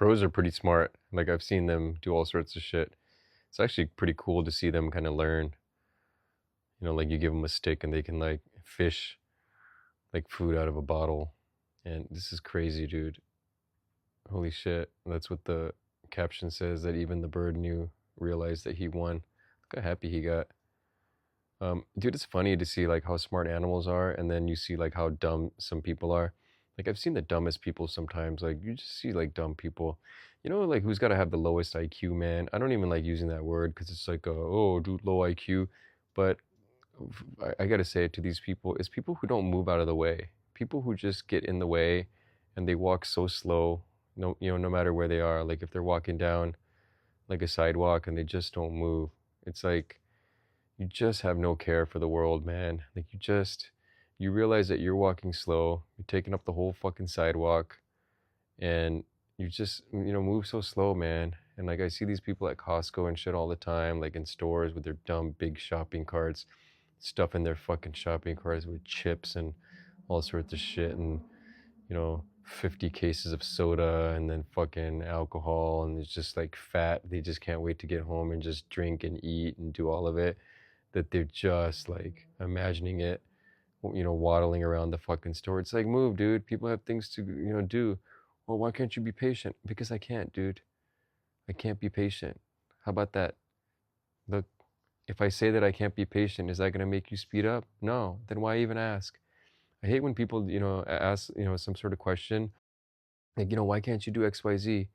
Crows are pretty smart. Like I've seen them do all sorts of shit. It's actually pretty cool to see them kind of learn. Like you give them a stick and they can like fish like food out of a bottle. And this is crazy, dude. Holy shit. That's what the caption says, that even the bird realized that he won. Look how happy he got. Dude, it's funny to see like how smart animals are, and then you see like how dumb some people are. Like I've seen the dumbest people sometimes. Like you just see like dumb people. Like who's got to have the lowest IQ, man? I don't even like using that word because it's like, oh, dude, low IQ. But I gotta say it to these people, it's people who don't move out of the way. People who just get in the way, and they walk so slow. No matter where they are. Like if they're walking down like a sidewalk and they just don't move, it's like you just have no care for the world, man. Like you realize that you're walking slow, you're taking up the whole fucking sidewalk, and you just move so slow, man. And like I see these people at Costco and shit all the time, like in stores with their dumb big shopping carts, stuffing their fucking shopping carts with chips and all sorts of shit, and 50 cases of soda and then fucking alcohol, and it's just like fat. They just can't wait to get home and just drink and eat and do all of it, that they're just like imagining it, waddling around the fucking store. It's like, move, dude. People have things to, do. Well, why can't you be patient? Because I can't, dude. I can't be patient. How about that? Look, if I say that I can't be patient, is that going to make you speed up? No. Then why even ask? I hate when people, ask, some sort of question like, why can't you do XYZ?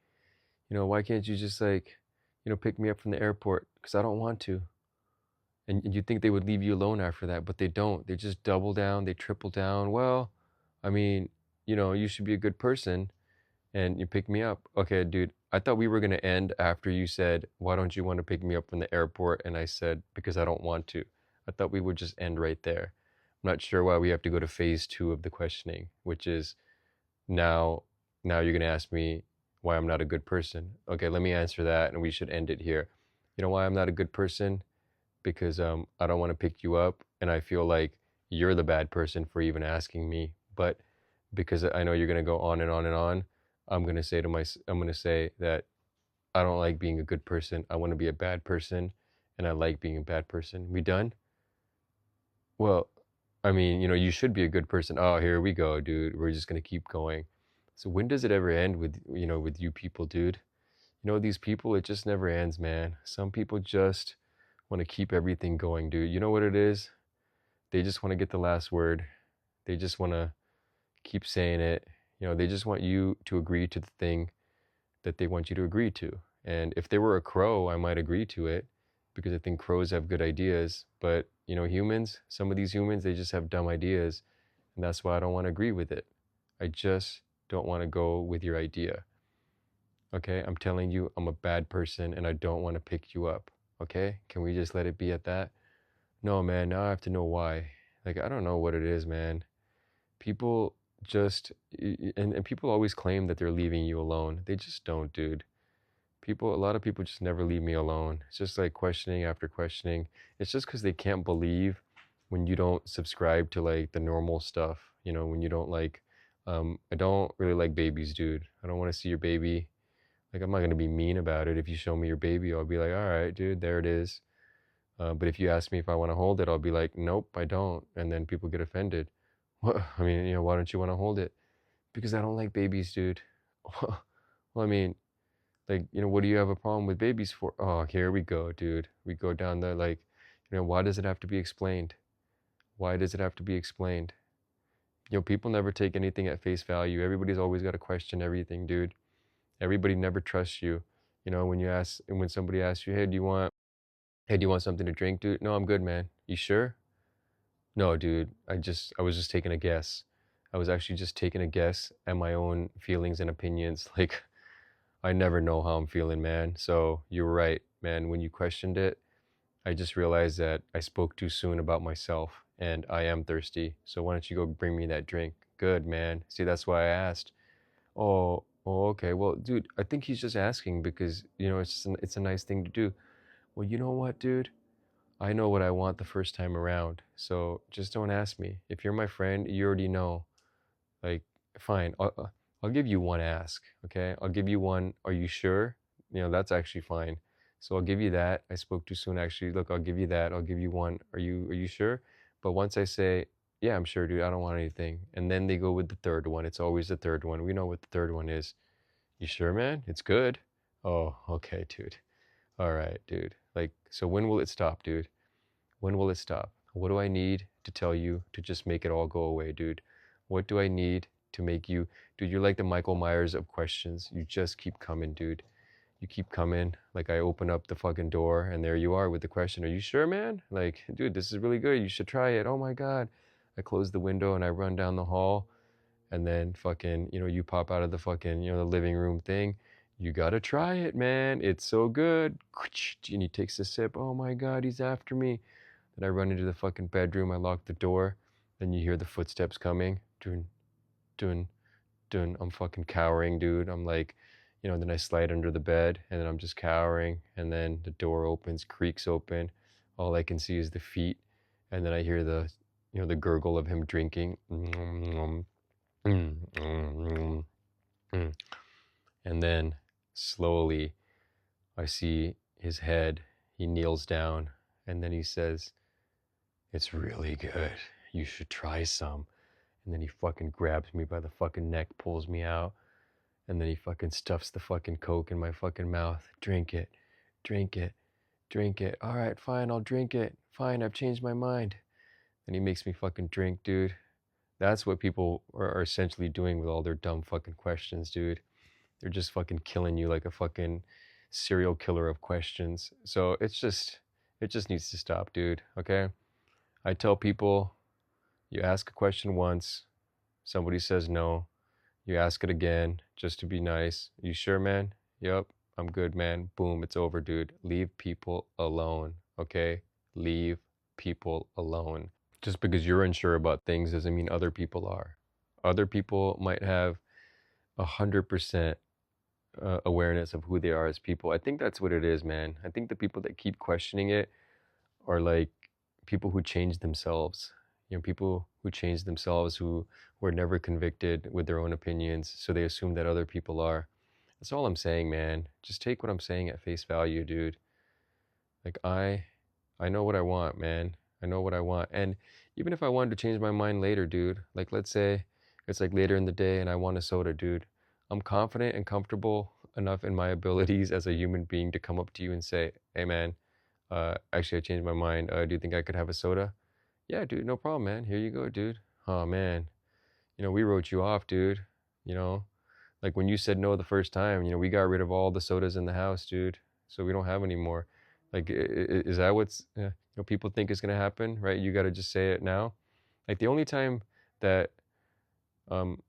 Why can't you just like, pick me up from the airport? Because I don't want to. And you'd think they would leave you alone after that, but they don't. They just double down, they triple down. Well, I mean, you should be a good person and you pick me up. Okay, dude, I thought we were going to end after you said, why don't you want to pick me up from the airport? And I said, because I don't want to. I thought we would just end right there. I'm not sure why we have to go to phase 2 of the questioning, which is now, now you're going to ask me why I'm not a good person. Okay, let me answer that and we should end it here. You know why I'm not a good person? Because I don't want to pick you up, and I feel like you're the bad person for even asking me. But because I know you're gonna go on and on and on, I'm gonna say that I don't like being a good person. I want to be a bad person, and I like being a bad person. We done? Well, I mean, you should be a good person. Oh, here we go, dude. We're just gonna keep going. So when does it ever end with you people, dude? These people, it just never ends, man. Some people just want to keep everything going, dude. You know what it is? They just want to get the last word. They just want to keep saying it. They just want you to agree to the thing that they want you to agree to. And if they were a crow, I might agree to it because I think crows have good ideas. But, humans, some of these humans, they just have dumb ideas. And that's why I don't want to agree with it. I just don't want to go with your idea. Okay? I'm telling you, I'm a bad person and I don't want to pick you up. Okay? Can we just let it be at that? No, man, now I have to know why. Like, I don't know what it is, man. People just, and people always claim that they're leaving you alone. They just don't, dude. A lot of people just never leave me alone. It's just like questioning after questioning. It's just because they can't believe when you don't subscribe to like the normal stuff, when you don't like, I don't really like babies, dude. I don't want to see your baby. Like, I'm not going to be mean about it. If you show me your baby, I'll be like, all right, dude, there it is. But if you ask me if I want to hold it, I'll be like, nope, I don't. And then people get offended. What? I mean, why don't you want to hold it? Because I don't like babies, dude. Well, I mean, like, what do you have a problem with babies for? Oh, here we go, dude. We go down the, like, why does it have to be explained? Why does it have to be explained? People never take anything at face value. Everybody's always got to question everything, dude. Everybody never trusts you. When somebody asks you, hey, do you want something to drink, dude? No, I'm good, man. You sure? No, dude, I was just taking a guess. I was actually just taking a guess at my own feelings and opinions. Like, I never know how I'm feeling, man. So you're right, man. When you questioned it, I just realized that I spoke too soon about myself and I am thirsty. So why don't you go bring me that drink? Good, man. See, that's why I asked. Oh, okay. Well, dude, I think he's just asking because, it's a nice thing to do. Well, you know what, dude? I know what I want the first time around, so just don't ask me. If you're my friend, you already know. Like, fine. I'll give you one ask, okay? I'll give you one, are you sure? That's actually fine. So I'll give you that. I spoke too soon actually. Look, I'll give you that. I'll give you one. Are you sure? But once I say, yeah, I'm sure, dude, I don't want anything. And then they go with the third one. It's always the third one. We know what the third one is. You sure, man? It's good. Oh, okay, dude. All right, dude. Like, so when will it stop, dude? When will it stop? What do I need to tell you to just make it all go away, dude? What do I need to make you, dude, you're like the Michael Myers of questions. You just keep coming, dude. You keep coming. Like, I open up the fucking door and there you are with the question, are you sure, man? Like, dude, this is really good. You should try it. Oh my God. I close the window and I run down the hall, and then fucking, you pop out of the fucking, the living room thing. You gotta try it, man. It's so good. And he takes a sip. Oh my God, he's after me. Then I run into the fucking bedroom. I lock the door. Then you hear the footsteps coming. Dun, dun, dun. I'm fucking cowering, dude. I'm like, then I slide under the bed and then I'm just cowering. And then the door opens, creaks open. All I can see is the feet. And then I hear the gurgle of him drinking. And then slowly I see his head. He kneels down and then he says, it's really good. You should try some. And then he fucking grabs me by the fucking neck, pulls me out, and then he fucking stuffs the fucking Coke in my fucking mouth. Drink it, drink it, drink it. All right, fine, I'll drink it. Fine, I've changed my mind. And he makes me fucking drink, dude. That's what people are essentially doing with all their dumb fucking questions, dude. They're just fucking killing you like a fucking serial killer of questions. So it just needs to stop, dude, okay? I tell people, you ask a question once, somebody says no, you ask it again just to be nice. You sure, man? Yep, I'm good, man. Boom, it's over, dude. Leave people alone, okay? Leave people alone. Just because you're unsure about things doesn't mean other people are. Other people might have 100% awareness of who they are as people. I think that's what it is, man. I think the people that keep questioning it are like people who change themselves. People who change themselves, who were never convicted with their own opinions, so they assume that other people are. That's all I'm saying, man. Just take what I'm saying at face value, dude. Like, I know what I want, man. I know what I want. And even if I wanted to change my mind later, dude, like let's say it's like later in the day and I want a soda, dude. I'm confident and comfortable enough in my abilities as a human being to come up to you and say, hey man, actually I changed my mind. Do you think I could have a soda? Yeah, dude, no problem, man. Here you go, dude. Oh man, we wrote you off, dude. You know, like when you said no the first time, we got rid of all the sodas in the house, dude. So we don't have any more. Like, is that what's people think is gonna happen, right? You got to just say it now. Like the only time that um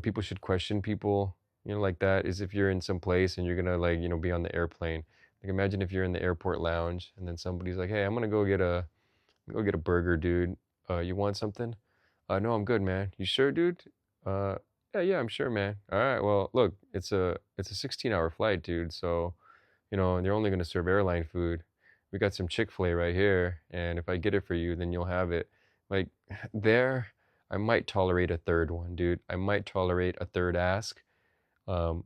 people should question people, like that is if you're in some place and you're gonna like be on the airplane. Like imagine if you're in the airport lounge and then somebody's like, hey, I'm gonna go get a burger, dude. You want something? No, I'm good, man. You sure, dude? Uh, yeah, I'm sure, man. All right, well, look, it's a 16-hour flight, dude. So, they're only gonna serve airline food. We got some Chick-fil-A right here, and if I get it for you, then you'll have it. Like, there, I might tolerate a third one, dude. I might tolerate a third ask. Um,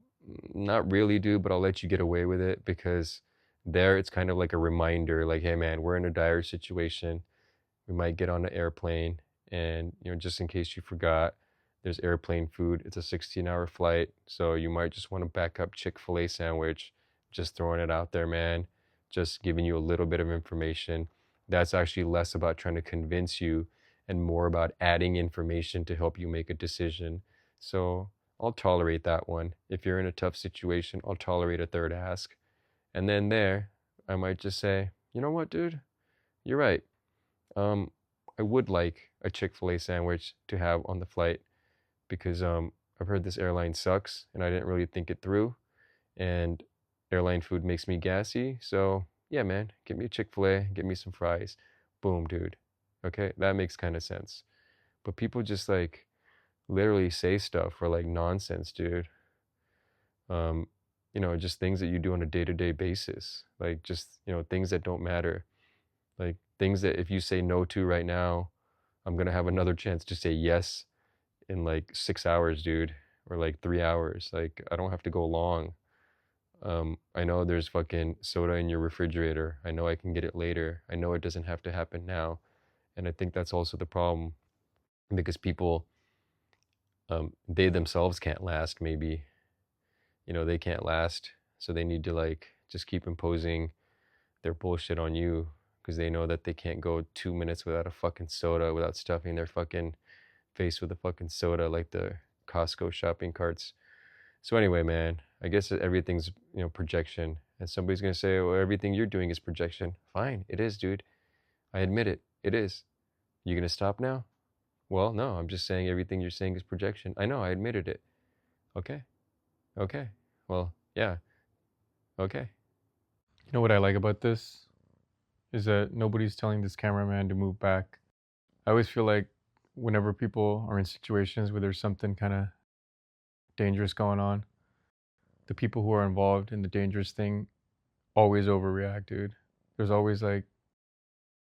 Not really, dude, but I'll let you get away with it because there it's kind of like a reminder, like, hey, man, we're in a dire situation. We might get on an airplane, and just in case you forgot, there's airplane food. It's a 16-hour flight, so you might just want to back up Chick-fil-A sandwich. Just throwing it out there, man. Just giving you a little bit of information. That's actually less about trying to convince you and more about adding information to help you make a decision. So I'll tolerate that one. If you're in a tough situation, I'll tolerate a third ask. And then there, I might just say, you know what, dude? You're right. Um, I would like a Chick-fil-A sandwich to have on the flight because I've heard this airline sucks and I didn't really think it through. And airline food makes me gassy. So yeah, man, get me a Chick-fil-A, get me some fries. Boom, dude. Okay, that makes kind of sense. But people just like literally say stuff for like nonsense, dude. Um, just things that you do on a day-to-day basis. Like just, things that don't matter. Like things that if you say no to right now, I'm gonna have another chance to say yes in like 6 hours, dude. or like 3 hours. Like, I don't have to go long. I know there's fucking soda in your refrigerator. I know I can get it later. I know it doesn't have to happen now. And I think that's also the problem because people, they themselves can't last, maybe. They can't last. So they need to like just keep imposing their bullshit on you because they know that they can't go 2 minutes without a fucking soda, without stuffing their fucking face with a fucking soda like the Costco shopping carts. So anyway, man, I guess everything's, projection. And somebody's gonna say, well, everything you're doing is projection. Fine, it is, dude. I admit it. It is. You gonna stop now? Well, no, I'm just saying everything you're saying is projection. I know, I admitted it. Okay. Okay. Well, yeah. Okay. You know what I like about this is that nobody's telling this cameraman to move back. I always feel like whenever people are in situations where there's something kind of dangerous going on, the people who are involved in the dangerous thing always overreact, dude. There's always like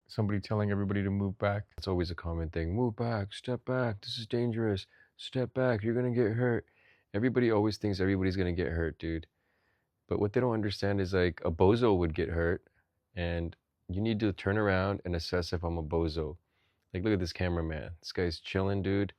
somebody telling everybody to move back. That's always a common thing. Move back, step back. This is dangerous. Step back. You're gonna get hurt. Everybody always thinks everybody's gonna get hurt, dude. But what they don't understand is like a bozo would get hurt, and you need to turn around and assess if I'm a bozo. Like, look at this cameraman. This guy's chilling, dude.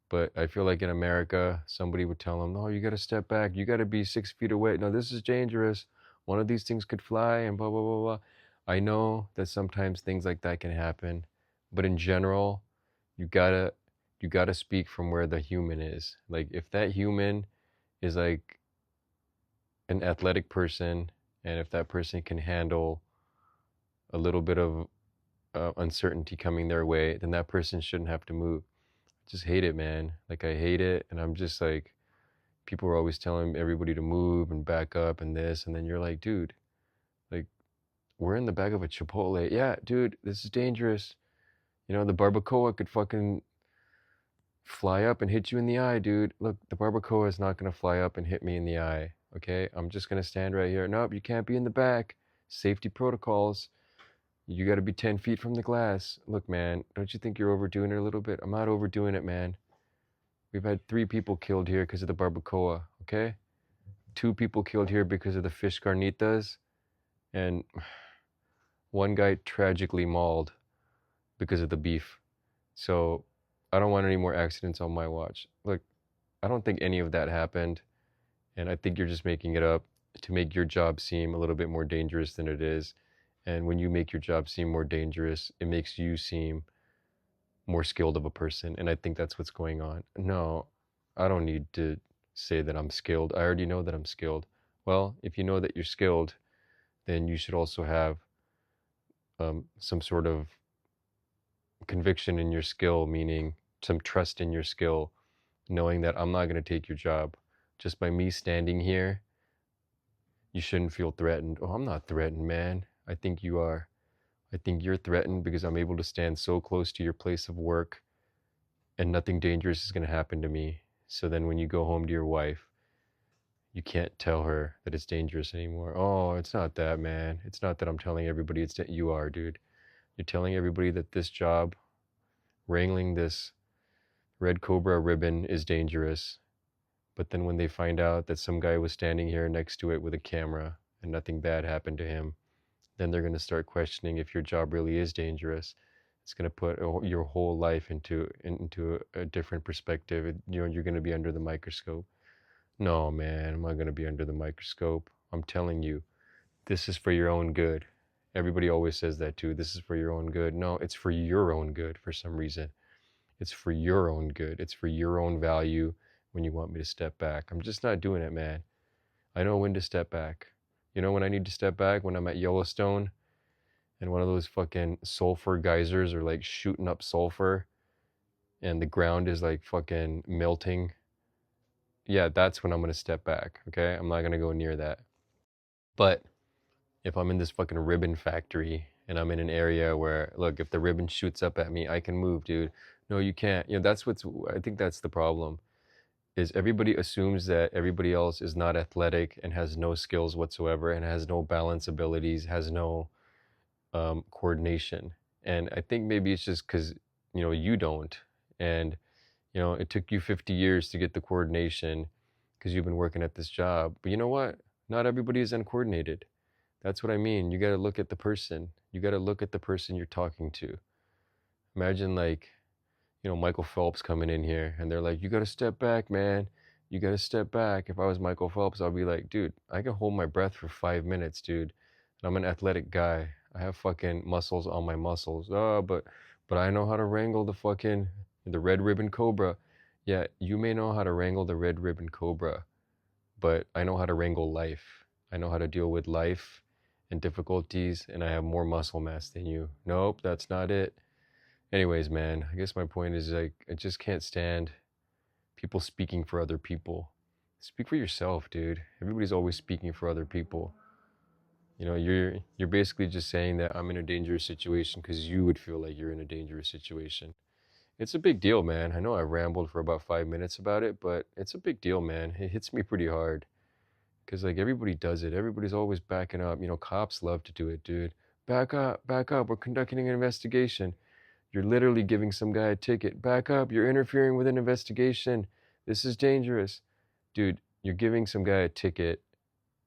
But I feel like in America, somebody would tell him, no, you got to step back. You got to be 6 feet away. No, this is dangerous. One of these things could fly and blah, blah, blah, blah. I know that sometimes things like that can happen. But in general, you gotta you gotta speak from where the human is. Like, if that human is like an athletic person, and if that person can handle a little bit of uncertainty coming their way, then that person shouldn't have to move. I just hate it, man. Like, I hate it, and I'm just like, people are always telling everybody to move and back up and this, and then you're like, dude, like, we're in the back of a Chipotle. Yeah, dude, this is dangerous. The barbacoa could fucking fly up and hit you in the eye, dude. Look, the barbacoa is not gonna fly up and hit me in the eye. Okay, I'm just gonna stand right here. Nope, you can't be in the back. Safety protocols. You gotta be 10 feet from the glass. Look, man, don't you think you're overdoing it a little bit? I'm not overdoing it, man. We've had 3 people killed here because of the barbacoa, okay? 2 people killed here because of the fish carnitas, and one guy tragically mauled because of the beef. So I don't want any more accidents on my watch. Look, I don't think any of that happened, and I think you're just making it up to make your job seem a little bit more dangerous than it is. And when you make your job seem more dangerous, it makes you seem more skilled of a person, and I think that's what's going on. No, I don't need to say that I'm skilled. I already know that I'm skilled. Well, if you know that you're skilled, then you should also have some sort of conviction in your skill, meaning some trust in your skill, knowing that I'm not going to take your job. Just by me standing here, you shouldn't feel threatened. Oh, I'm not threatened, man. I think you are. I think you're threatened because I'm able to stand so close to your place of work and nothing dangerous is going to happen to me. So then when you go home to your wife, you can't tell her that it's dangerous anymore. Oh, it's not that, man. It's not that I'm telling everybody, it's that you are, dude. You're telling everybody that this job, wrangling this red cobra ribbon, is dangerous. But then when they find out that some guy was standing here next to it with a camera and nothing bad happened to him, then they're going to start questioning if your job really is dangerous. It's going to put your whole life into a different perspective. You're going to be under the microscope. No, man, I'm not going to be under the microscope. I'm telling you, this is for your own good. Everybody always says that too. This is for your own good. No, it's for your own good for some reason. It's for your own good. It's for your own value when you want me to step back. I'm just not doing it, man. I know when to step back. You know when I need to step back? When I'm at Yellowstone and one of those fucking sulfur geysers are like shooting up sulfur and the ground is like fucking melting. Yeah, that's when I'm gonna step back, okay? I'm not gonna go near that. But if I'm in this fucking ribbon factory and I'm in an area where, look, if the ribbon shoots up at me, I can move, dude. No, you can't. I think that's the problem, is everybody assumes that everybody else is not athletic and has no skills whatsoever and has no balance abilities, has no coordination. And I think maybe it's just because, you don't. And You know, it took you 50 years to get the coordination because you've been working at this job. But you know what? Not everybody is uncoordinated. That's what I mean. You got to look at the person. You got to look at the person you're talking to. Imagine like, Michael Phelps coming in here and they're like, "You got to step back, man. You got to step back." If I was Michael Phelps, I'll be like, "Dude, I can hold my breath for 5 minutes, dude. And I'm an athletic guy. I have fucking muscles on my muscles. Oh, but I know how to wrangle the red ribbon cobra." Yeah, you may know how to wrangle the red ribbon cobra, but I know how to wrangle life. I know how to deal with life and difficulties, and I have more muscle mass than you. Nope, that's not it. Anyways, man, I guess my point is like I just can't stand people speaking for other people. Speak for yourself, dude. Everybody's always speaking for other people. You're basically just saying that I'm in a dangerous situation because you would feel like you're in a dangerous situation. It's a big deal, man. I know I rambled for about 5 minutes about it, but it's a big deal, man. It hits me pretty hard because like everybody does it. Everybody's always backing up. Cops love to do it, dude. Back up, back up. We're conducting an investigation. You're literally giving some guy a ticket. Back up. You're interfering with an investigation. This is dangerous. Dude, you're giving some guy a ticket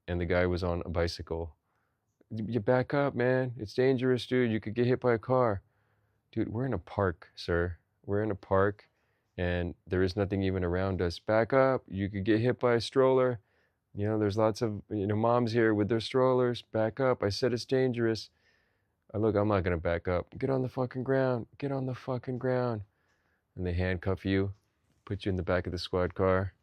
and the guy was on a bicycle. You back up, man. It's dangerous, dude. You could get hit by a car. Dude, we're in a park, sir. We're in a park and there is nothing even around us. Back up. You could get hit by a stroller. There's lots of, moms here with their strollers. Back up. I said it's dangerous. Look, I'm not going to back up. Get on the fucking ground. Get on the fucking ground. And they handcuff you, put you in the back of the squad car.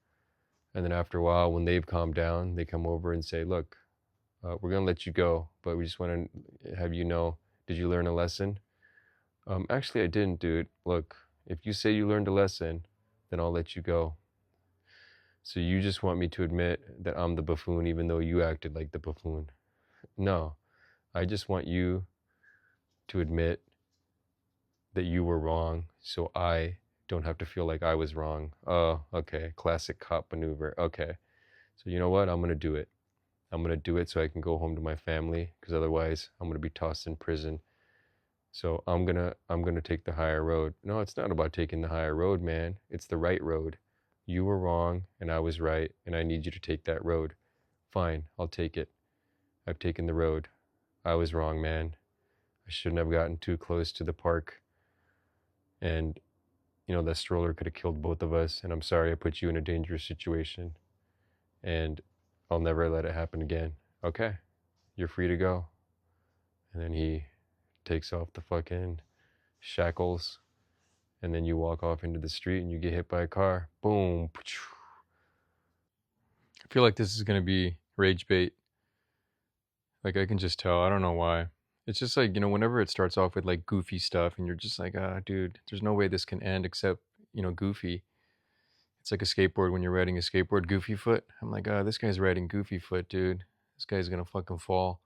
And then after a while, when they've calmed down, they come over and say, "Look, we're going to let you go, but we just want to have you know, did you learn a lesson?" Actually, I didn't, dude. Look, if you say you learned a lesson, then I'll let you go. So you just want me to admit that I'm the buffoon, even though you acted like the buffoon. No, I just want you to admit that you were wrong so I don't have to feel like I was wrong. Oh, okay. Classic cop maneuver. Okay. So you know what? I'm going to do it. I'm going to do it so I can go home to my family because otherwise I'm going to be tossed in prison. So I'm going to take the higher road. No, it's not about taking the higher road, man. It's the right road. You were wrong and I was right and I need you to take that road. Fine, I'll take it. I've taken the road. I was wrong, man. I shouldn't have gotten too close to the park and that stroller could have killed both of us, and I'm sorry I put you in a dangerous situation, and I'll never let it happen again. Okay, you're free to go. And then he takes off the fucking shackles, and then you walk off into the street and you get hit by a car. Boom. I feel like this is gonna be rage bait. Like I can just tell. I don't know why. It's just like, whenever it starts off with like goofy stuff and you're just like, ah, dude, there's no way this can end except, goofy. It's like a skateboard when you're riding a skateboard, goofy foot. I'm like, ah, this guy's riding goofy foot, dude. This guy's gonna fucking fall.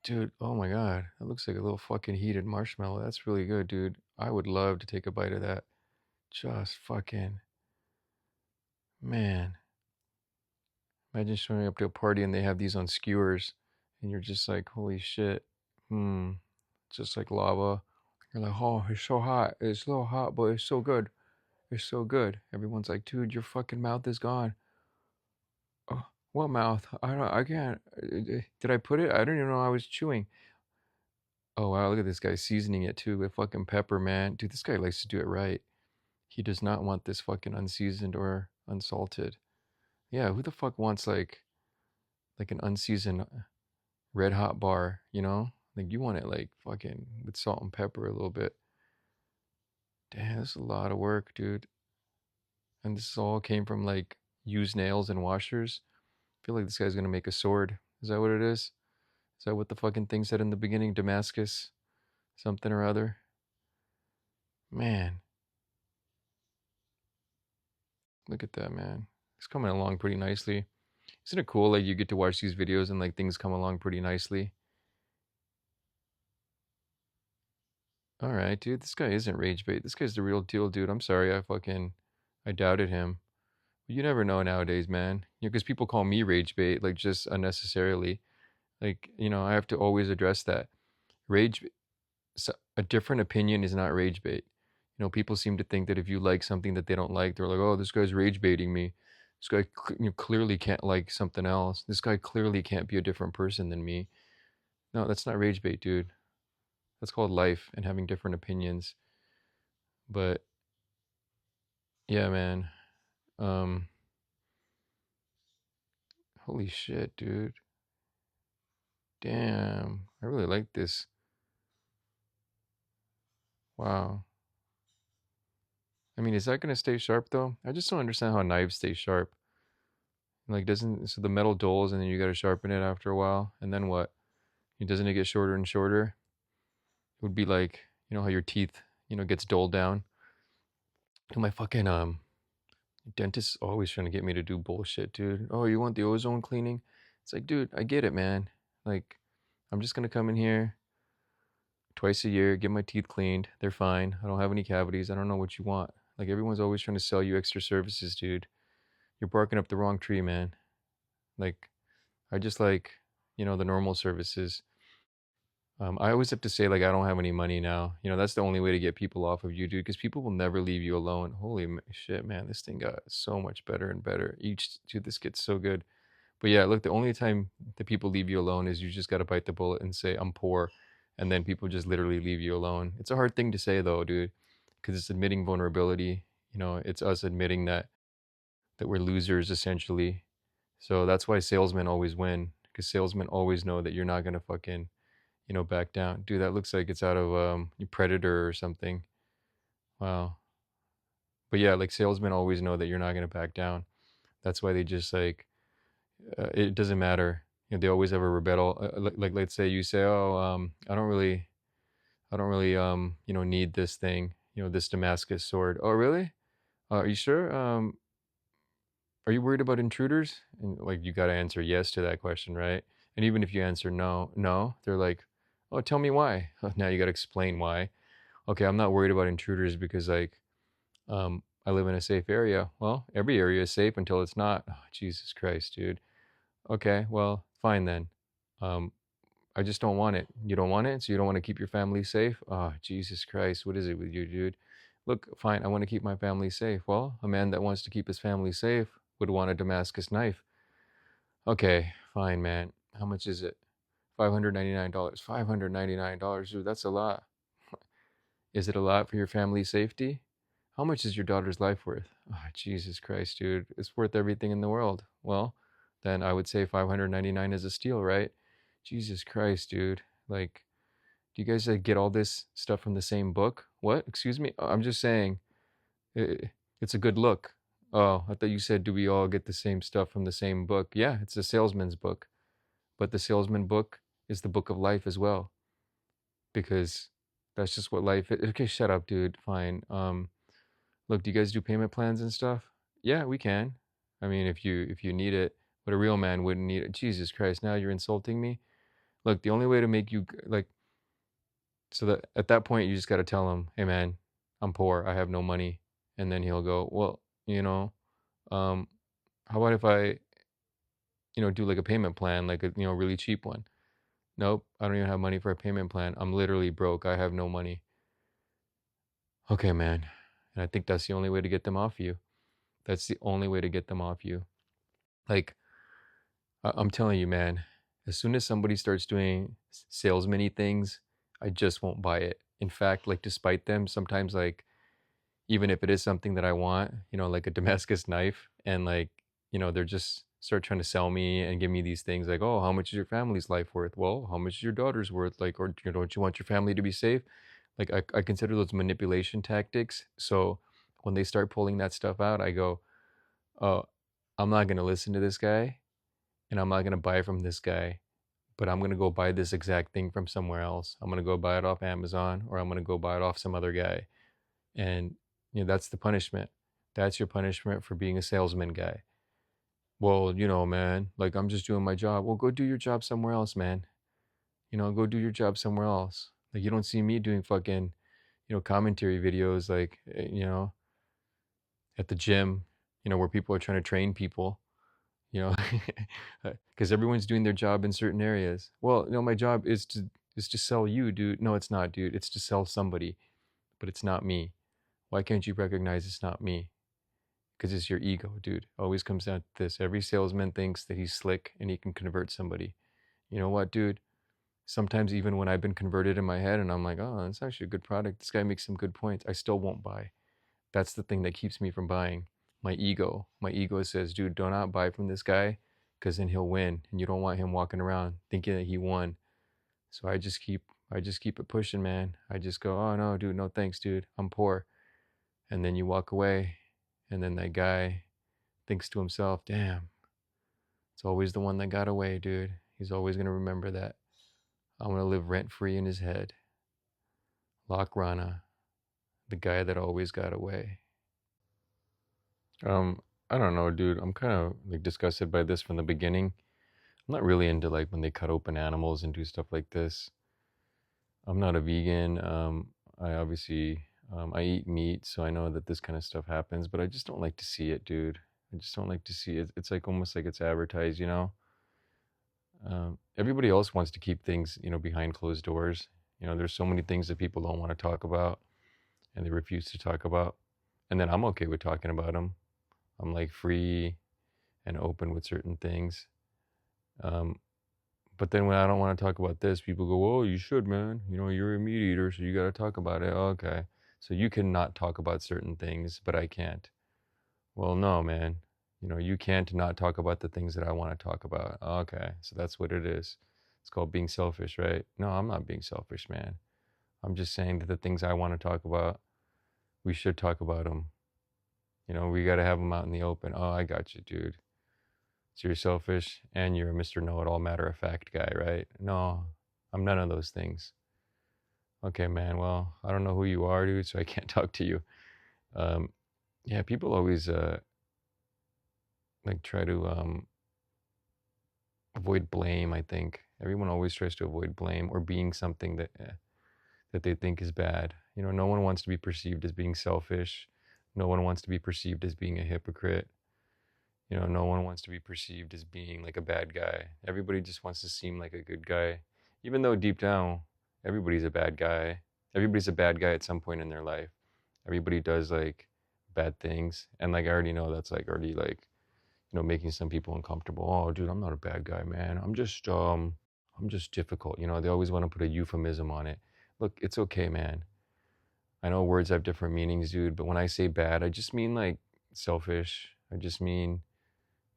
Dude, oh my god. That looks like a little fucking heated marshmallow. That's really good, dude. I would love to take a bite of that. Just fucking man. Imagine showing up to a party and they have these on skewers and you're just like, holy shit. Hmm. Just like lava. You're like, oh, it's so hot. It's a little hot, but it's so good. It's so good. Everyone's like, dude, your fucking mouth is gone. Oh, what mouth? I can't. Did I put it? I don't even know I was chewing. Oh wow, look at this guy seasoning it too with fucking pepper, man. Dude, this guy likes to do it right. He does not want this fucking unseasoned or unsalted. Yeah, who the fuck wants like an unseasoned red hot bar, you know? Like you want it like fucking with salt and pepper a little bit. Damn, this is a lot of work, dude. And this all came from like used nails and washers. I feel like this guy's gonna make a sword. Is that what it is? Is that what the fucking thing said in the beginning? Damascus something or other? Man, look at that, man. It's coming along pretty nicely. Isn't it cool? Like you get to watch these videos and like things come along pretty nicely. All right, dude. This guy isn't rage bait. This guy's the real deal, dude. I'm sorry. I doubted him. You never know nowadays, man. Because people call me rage bait, like just unnecessarily. Like, I have to always address that. Rage, a different opinion is not rage bait. People seem to think that if you like something that they don't like, they're like, "Oh, this guy's rage baiting me. This guy clearly can't like something else. This guy clearly can't be a different person than me." No, that's not rage bait, dude. That's called life and having different opinions. But yeah, man. Um, Holy shit, dude. Damn, I really like this. Wow. I mean, is that gonna stay sharp though? I just don't understand how knives stay sharp. Like, doesn't so the metal dulls and then you gotta sharpen it after a while, and then what? Doesn't it get shorter and shorter? It would be like, how your teeth, gets dulled down. My fucking dentist is always trying to get me to do bullshit, dude. Oh, you want the ozone cleaning? It's like, dude, I get it, man. Like, I'm just gonna come in here twice a year, get my teeth cleaned. They're fine. I don't have any cavities. I don't know what you want. Like, everyone's always trying to sell you extra services, dude. You're barking up the wrong tree, man. Like, I just like, the normal services. I always have to say, like, I don't have any money now. That's the only way to get people off of you, dude, because people will never leave you alone. Holy shit, man. This thing got so much better and better. Dude, this gets so good. But yeah, look, the only time that people leave you alone is you just got to bite the bullet and say, I'm poor. And then people just literally leave you alone. It's a hard thing to say, though, dude, because it's admitting vulnerability. It's us admitting that we're losers, essentially. So that's why salesmen always win, because salesmen always know that you're not going to fucking back down. Dude, that looks like it's out of Predator or something. Wow. But yeah, like salesmen always know that you're not gonna back down. That's why they just like it doesn't matter. They always have a rebuttal. Like let's say you say, "Oh, I don't really, need this thing. This Damascus sword." Oh, really? Are you sure? Are you worried about intruders? And like you got to answer yes to that question, right? And even if you answer no, no, they're like, "Oh, tell me why." Now you got to explain why. Okay, I'm not worried about intruders because like I live in a safe area. Well, every area is safe until it's not. Oh, Jesus Christ, dude. Okay, well, fine then. Um, I just don't want it. You don't want it, so you don't want to keep your family safe? Oh, Jesus Christ, what is it with you, dude? Look, fine, I want to keep my family safe. Well, a man that wants to keep his family safe would want a Damascus knife. Okay, fine, man. How much is it? $599. $599, dude, that's a lot. Is it a lot for your family's safety? How much is your daughter's life worth? Oh, Jesus Christ, dude. It's worth everything in the world. Well, then I would say 599 is a steal, right? Jesus Christ, dude. Like, do you guys get all this stuff from the same book? What? Excuse me? I'm just saying it's a good look. Oh, I thought you said, do we all get the same stuff from the same book? Yeah, it's a salesman's book. But the salesman book is the book of life as well, because that's just what life is. Okay, shut up, dude. Fine. Look, do you guys do payment plans and stuff? Yeah, we can. I mean, if you need it, but a real man wouldn't need it. Jesus Christ, now you're insulting me. Look, the only way to make you like so that at that point you just got to tell him, "Hey man, I'm poor. I have no money." And then he'll go, "Well, um how about if I, do like a payment plan, like a, really cheap one?" "Nope, I don't even have money for a payment plan. I'm literally broke. I have no money." Okay, man. And I think that's the only way to get them off you. That's the only way to get them off you. Like, I'm telling you, man, as soon as somebody starts doing salesman-y things, I just won't buy it. In fact, like, despite them, sometimes, like, even if it is something that I want, like a Damascus knife, and like, they're just start trying to sell me and give me these things like, oh, how much is your family's life worth? Well, how much is your daughter's worth? Like, or don't you want your family to be safe? Like, I consider those manipulation tactics. So when they start pulling that stuff out, I go, oh, I'm not gonna listen to this guy, and I'm not gonna buy from this guy, but I'm gonna go buy this exact thing from somewhere else. I'm gonna go buy it off Amazon, or I'm gonna go buy it off some other guy. And that's the punishment. That's your punishment for being a salesman guy. Well, man, like I'm just doing my job. Well, go do your job somewhere else, man. Go do your job somewhere else. Like you don't see me doing fucking, commentary videos like, at the gym, where people are trying to train people, you know, because everyone's doing their job in certain areas. Well, my job is to sell you, dude. No, it's not, dude. It's to sell somebody, but it's not me. Why can't you recognize it's not me? Because it's your ego, dude. Always comes down to this. Every salesman thinks that he's slick and he can convert somebody. You know what, dude? Sometimes even when I've been converted in my head and I'm like, oh, it's actually a good product. This guy makes some good points. I still won't buy. That's the thing that keeps me from buying. My ego. My ego says, dude, do not buy from this guy because then he'll win. And you don't want him walking around thinking that he won. So I just keep it pushing, man. I just go, oh no, dude, no thanks, dude. I'm poor. And then you walk away, and then that guy thinks to himself, damn, it's always the one that got away, dude. He's always gonna remember that. I'm gonna live rent free in his head. Lock Rana, the guy that always got away. Um, I don't know, dude. I'm kind of like disgusted by this from the beginning. I'm not really into like when they cut open animals and do stuff like this. I'm not a vegan. I obviously I eat meat, so I know that this kind of stuff happens, but I just don't like to see it, dude. I just don't like to see it. It's like almost like it's advertised, you know. Everybody else wants to keep things, behind closed doors. There's so many things that people don't want to talk about, and they refuse to talk about. And then I'm okay with talking about them. I'm like free and open with certain things. Um, But then when I don't want to talk about this, people go, "Oh, you should, man. You're a meat eater, so you got to talk about it." Okay. So you can not talk about certain things, but I can't. Well, no, man. You can't not talk about the things that I want to talk about. Okay. So that's what it is. It's called being selfish, right? No, I'm not being selfish, man. I'm just saying that the things I want to talk about, we should talk about them. We got to have them out in the open. Oh, I got you, dude. So you're selfish and you're a Mr. Know-it-all matter of fact guy, right? No, I'm none of those things. Okay, man. Well, I don't know who you are, dude, so I can't talk to you. Um, yeah, people always like try to avoid blame. I think everyone always tries to avoid blame or being something that they think is bad. No one wants to be perceived as being selfish. No one wants to be perceived as being a hypocrite. No one wants to be perceived as being like a bad guy. Everybody just wants to seem like a good guy, even though deep down, everybody's a bad guy. Everybody's a bad guy at some point in their life. Everybody does like bad things. And like, I already know that's like already like, making some people uncomfortable. Oh, dude, I'm not a bad guy, man. I'm just difficult. They always want to put a euphemism on it. Look, it's okay, man. I know words have different meanings, dude, but when I say bad, I just mean like selfish. I just mean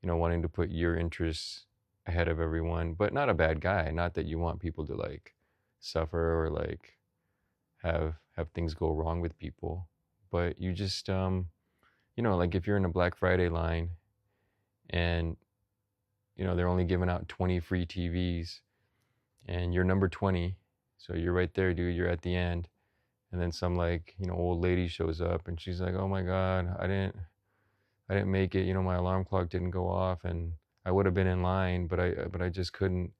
wanting to put your interests ahead of everyone, but not a bad guy. Not that you want people to like suffer or like have things go wrong with people, but you just like if you're in a Black Friday line and they're only giving out 20 free TVs and you're number 20, so you're right there, dude. You're at the end, and then some like old lady shows up and she's like, "Oh my God, I didn't make it. My alarm clock didn't go off, and I would have been in line, but I just couldn't."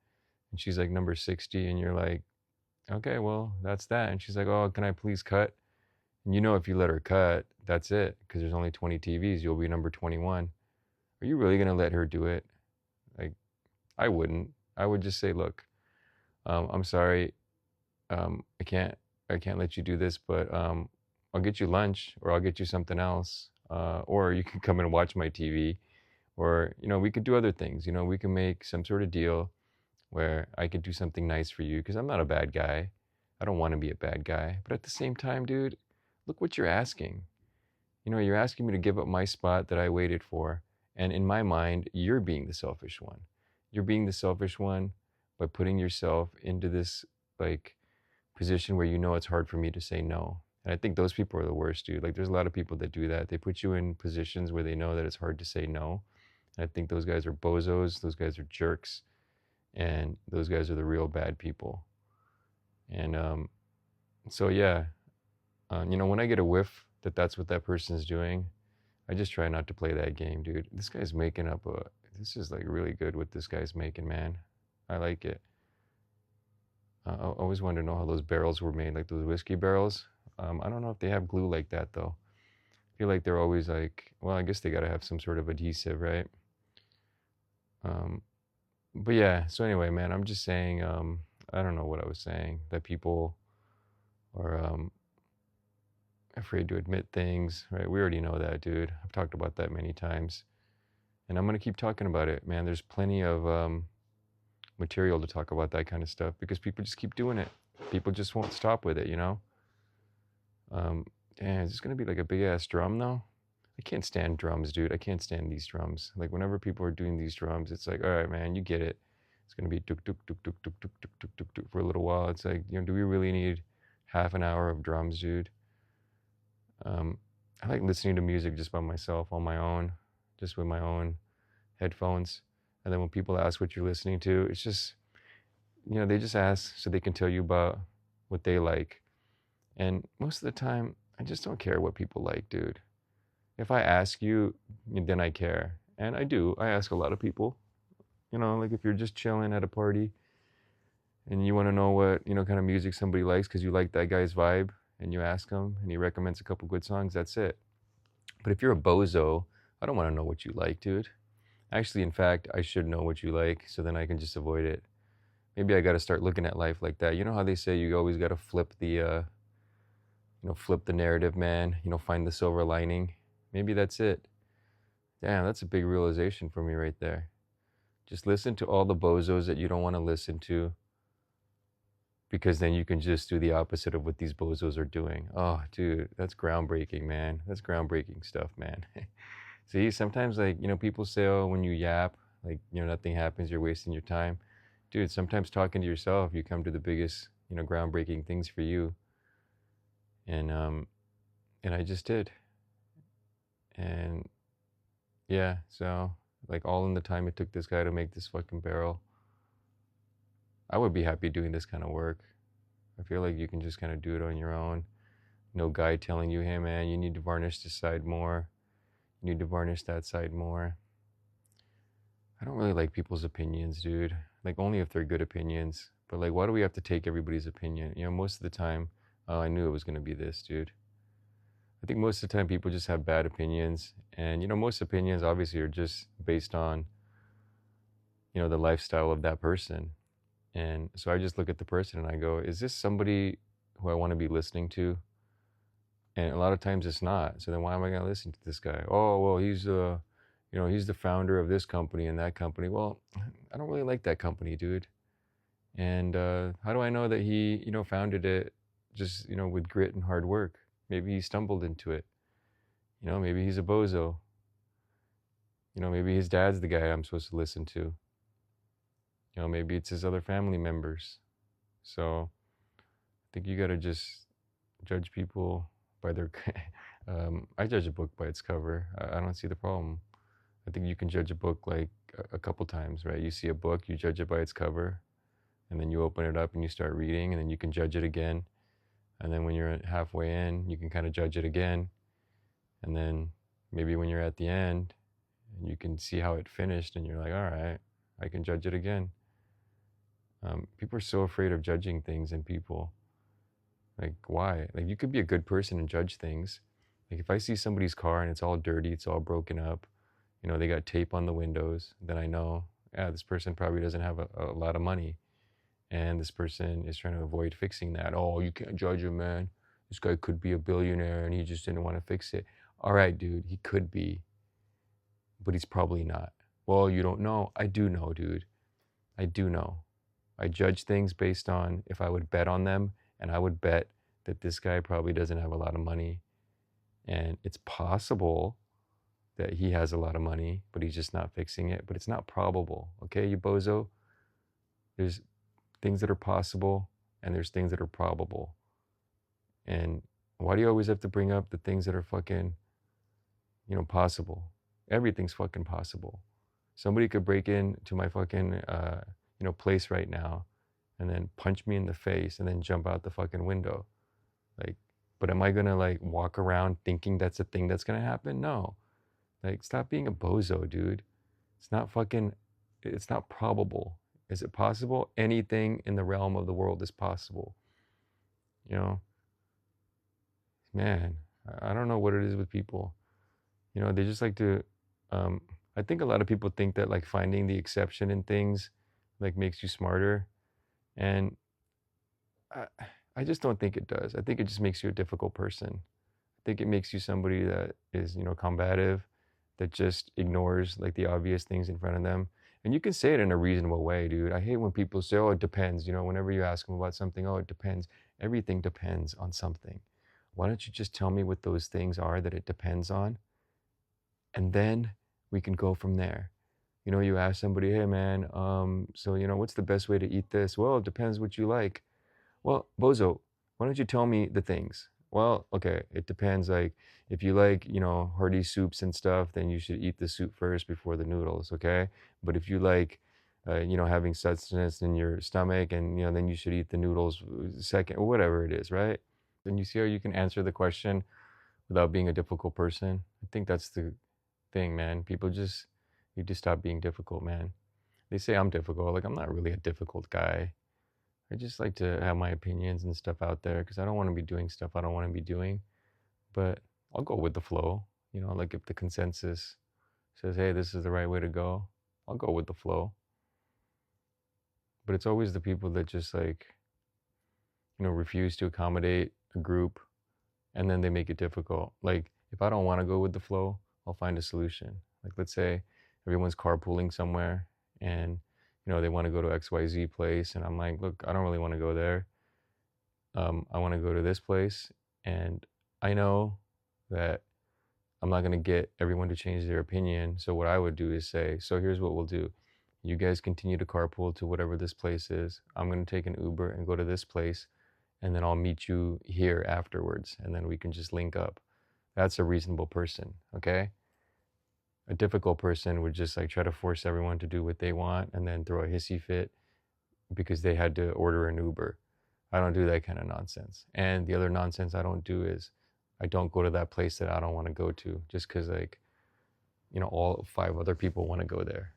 And she's like number 60, and you're like, "Okay, well, that's that." And she's like, "Oh, can I please cut?" And if you let her cut, that's it, because there's only 20 TVs. You'll be number 21. Are you really gonna let her do it? Like, I wouldn't. I would just say, "Look, I'm sorry. I can't let you do this, but I'll get you lunch, or I'll get you something else, or you can come and watch my TV." Or, we could do other things. We can make some sort of deal where I could do something nice for you because I'm not a bad guy. I don't want to be a bad guy. But at the same time, dude, look what you're asking. You're asking me to give up my spot that I waited for. And in my mind, you're being the selfish one. You're being the selfish one by putting yourself into this like position where it's hard for me to say no. And I think those people are the worst, dude. Like there's a lot of people that do that. They put you in positions where they know that it's hard to say no. I think those guys are bozos, those guys are jerks, and those guys are the real bad people. And so, yeah, when I get a whiff that that's what that person's doing, I just try not to play that game, dude. This guy's making up this is like really good what this guy's making, man. I like it. I always wanted to know how those barrels were made, like those whiskey barrels. I don't know if they have glue like that, though. I feel like they're always like, well, I guess they got to have some sort of adhesive, right? Um, but yeah, so anyway, man, I'm just saying, I don't know what I was saying, that people are afraid to admit things, right? We already know that, dude. I've talked about that many times. And I'm going to keep talking about it, man. There's plenty of material to talk about that kind of stuff because people just keep doing it. People just won't stop with it, you know? Um, Damn, is this going to be like a big ass drum though? I can't stand drums, dude. I can't stand these drums. Like whenever people are doing these drums, it's like, all right, man, you get it. It's gonna be tuk tuk tuk tuk tuk tuk tuk tuk tuk tuk for a little while. It's like, do we really need half an hour of drums, dude? Um, I like listening to music just by myself on my own, just with my own headphones. And then when people ask what you're listening to, it's just, they just ask so they can tell you about what they like. And most of the time, I just don't care what people like, dude. If I ask you, then I care. And I do. I ask a lot of people. Like if you're just chilling at a party and you want to know what, kind of music somebody likes because you like that guy's vibe and you ask him and he recommends a couple good songs, that's it. But if you're a bozo, I don't want to know what you like, dude. Actually, in fact, I should know what you like so then I can just avoid it. Maybe I got to start looking at life like that. You know how they say you always got to flip the narrative, man. Find the silver lining. Maybe that's it. Damn, that's a big realization for me right there. Just listen to all the bozos that you don't want to listen to because then you can just do the opposite of what these bozos are doing. Oh, dude, that's groundbreaking, man. That's groundbreaking stuff, man. See, sometimes like, people say, oh, when you yap, like, nothing happens, you're wasting your time. Dude, sometimes talking to yourself, you come to the biggest, groundbreaking things for you. And I just did. And yeah, so like all in the time it took this guy to make this fucking barrel, I would be happy doing this kind of work. I feel like you can just kind of do it on your own. No guy telling you, hey man, you need to varnish this side more. You need to varnish that side more. I don't really like people's opinions, dude. Like only if they're good opinions. But like, why do we have to take everybody's opinion? Most of the time, oh, I knew it was gonna be this, dude. I think most of the time people just have bad opinions. And most opinions obviously are just based on, the lifestyle of that person. And so I just look at the person and I go, is this somebody who I want to be listening to? And a lot of times it's not. So then why am I going to listen to this guy? Oh, well, he's the founder of this company and that company. Well, I don't really like that company, dude. And how do I know that he, founded it just, with grit and hard work? Maybe he stumbled into it. Maybe he's a bozo. Maybe his dad's the guy I'm supposed to listen to. Maybe it's his other family members. So I think you got to just judge people by their. I judge a book by its cover. I don't see the problem. I think you can judge a book like a couple times, right? You see a book, you judge it by its cover, and then you open it up and you start reading, and then you can judge it again. And then when you're halfway in, you can kind of judge it again. And then maybe when you're at the end, you can see how it finished, and you're like, all right, I can judge it again. People are so afraid of judging things and people. Like, why? Like, you could be a good person and judge things. Like, if I see somebody's car and it's all dirty, it's all broken up, they got tape on the windows, then I know, yeah, this person probably doesn't have a lot of money. And this person is trying to avoid fixing that. Oh, you can't judge him, man. This guy could be a billionaire and he just didn't want to fix it. All right, dude, he could be, but he's probably not. Well, you don't know. I do know, dude. I do know. I judge things based on if I would bet on them, and I would bet that this guy probably doesn't have a lot of money. And it's possible that he has a lot of money, but he's just not fixing it. But it's not probable, okay, you bozo? There's things that are possible, and there's things that are probable. And why do you always have to bring up the things that are fucking, possible? Everything's fucking possible. Somebody could break into my fucking, place right now and then punch me in the face and then jump out the fucking window. Like, but am I gonna like walk around thinking that's a thing that's gonna happen? No. Like, stop being a bozo, dude. It's not probable. Is it possible? Anything in the realm of the world is possible. You know, man, I don't know what it is with people. They just like to, I think a lot of people think that like finding the exception in things like makes you smarter. And I, I just don't think it does. I think it just makes you a difficult person. I think it makes you somebody that is, combative, that just ignores like the obvious things in front of them. And you can say it in a reasonable way, dude. I hate when people say, "Oh, it depends." Whenever you ask them about something, "Oh, it depends." Everything depends on something. Why don't you just tell me what those things are that it depends on? And then we can go from there. You ask somebody, "Hey, man, so, what's the best way to eat this?" "Well, it depends what you like." "Well, bozo, why don't you tell me the things?" "Well, okay, it depends. Like, if you like, hearty soups and stuff, then you should eat the soup first before the noodles, okay? But if you like, having sustenance in your stomach, and then you should eat the noodles second, or whatever it is, right?" Then you see how you can answer the question without being a difficult person. I think that's the thing, man. People just need to stop being difficult, man. They say I'm difficult. Like, I'm not really a difficult guy. I just like to have my opinions and stuff out there because I don't want to be doing stuff I don't want to be doing. But I'll go with the flow. Like if the consensus says, "Hey, this is the right way to go," I'll go with the flow. But it's always the people that just like, refuse to accommodate a group, and then they make it difficult. Like if I don't want to go with the flow, I'll find a solution. Like let's say everyone's carpooling somewhere, and they want to go to XYZ place, and I'm like, "Look, I don't really want to go there. I want to go to this place," and I know that I'm not going to get everyone to change their opinion. So what I would do is say, "So here's what we'll do. You guys continue to carpool to whatever this place is. I'm going to take an Uber and go to this place, and then I'll meet you here afterwards, and then we can just link up." That's a reasonable person, okay? A difficult person would just like try to force everyone to do what they want and then throw a hissy fit because they had to order an Uber. I don't do that kind of nonsense. And the other nonsense I don't do is I don't go to that place that I don't want to go to just because, like, all five other people want to go there.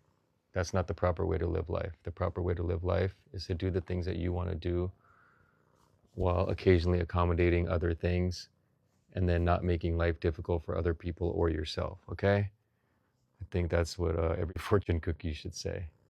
That's not the proper way to live life. The proper way to live life is to do the things that you want to do while occasionally accommodating other things and then not making life difficult for other people or yourself, okay? I think that's what every fortune cookie should say.